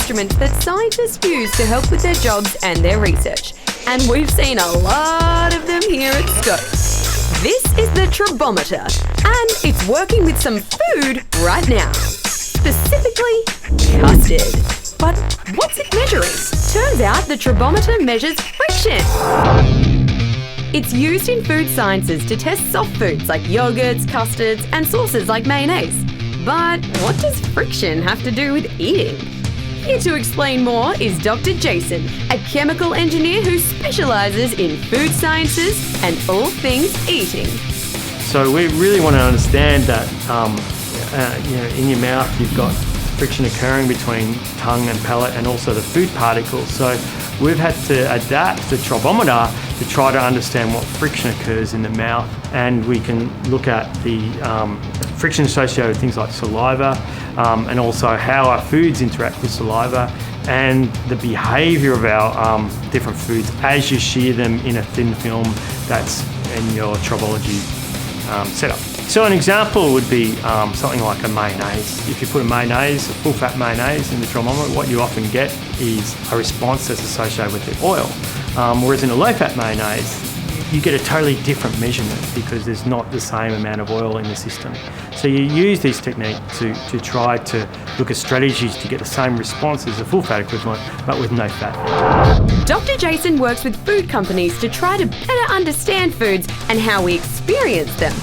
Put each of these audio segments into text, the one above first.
instrument that scientists use to help with their jobs and their research. And we've seen a lot of them here at Stokes. This is the tribometer, and it's working with some food right now. Specifically, custard. But what's it measuring? Turns out the tribometer measures friction. It's used in food sciences to test soft foods like yogurts, custards, and sauces like mayonnaise. But what does friction have to do with eating? Here to explain more is Dr. Jason, a chemical engineer who specialises in food sciences and all things eating. So we really want to understand that in your mouth you've got friction occurring between tongue and palate and also the food particles. So we've had to adapt the tribometer to try to understand what friction occurs in the mouth, and we can look at the friction associated with things like saliva and also how our foods interact with saliva and the behaviour of our different foods as you shear them in a thin film that's in your tribology setup. So an example would be something like a mayonnaise. If you put a full-fat mayonnaise in the tribometer, what you often get is a response that's associated with the oil. Whereas in a low-fat mayonnaise, you get a totally different measurement because there's not the same amount of oil in the system. So you use this technique to try to look at strategies to get the same response as a full-fat equivalent, but with no fat. Dr. Jason works with food companies to try to better understand foods and how we experience them.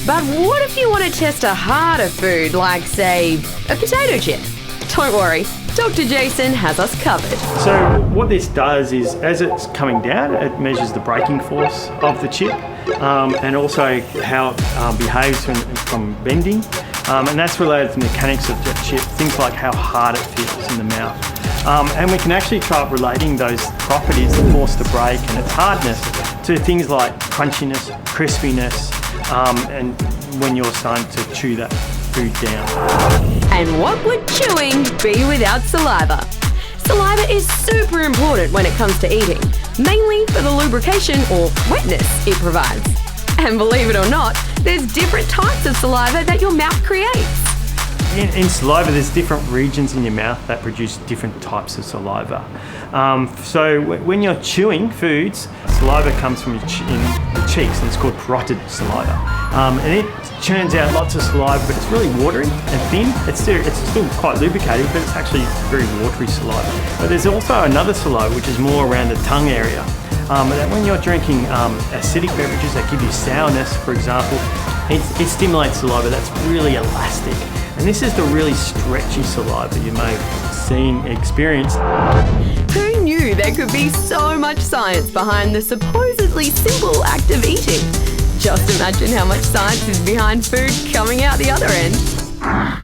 But what if you want to test a harder food, like, say, a potato chip? Don't worry, Dr. Jason has us covered. So what this does is, as it's coming down, it measures the braking force of the chip and also how it behaves from bending. And that's related to the mechanics of the chip, things like how hard it feels in the mouth. And we can actually try relating those properties, the force to break and its hardness, to things like crunchiness, crispiness, and when you're starting to chew that food down. And what would chewing be without saliva? Saliva is super important when it comes to eating, mainly for the lubrication or wetness it provides. And believe it or not, there's different types of saliva that your mouth creates. In saliva, there's different regions in your mouth that produce different types of saliva. So when you're chewing foods, saliva comes from in the cheeks, and it's called parotid saliva. And it churns out lots of saliva, but it's really watery and thin. It's still quite lubricated, but it's actually very watery saliva. But there's also another saliva, which is more around the tongue area. That when you're drinking acidic beverages that give you sourness, for example, it stimulates saliva that's really elastic. And this is the really stretchy saliva you may have experienced. Who knew there could be so much science behind the supposedly simple act of eating? Just imagine how much science is behind food coming out the other end.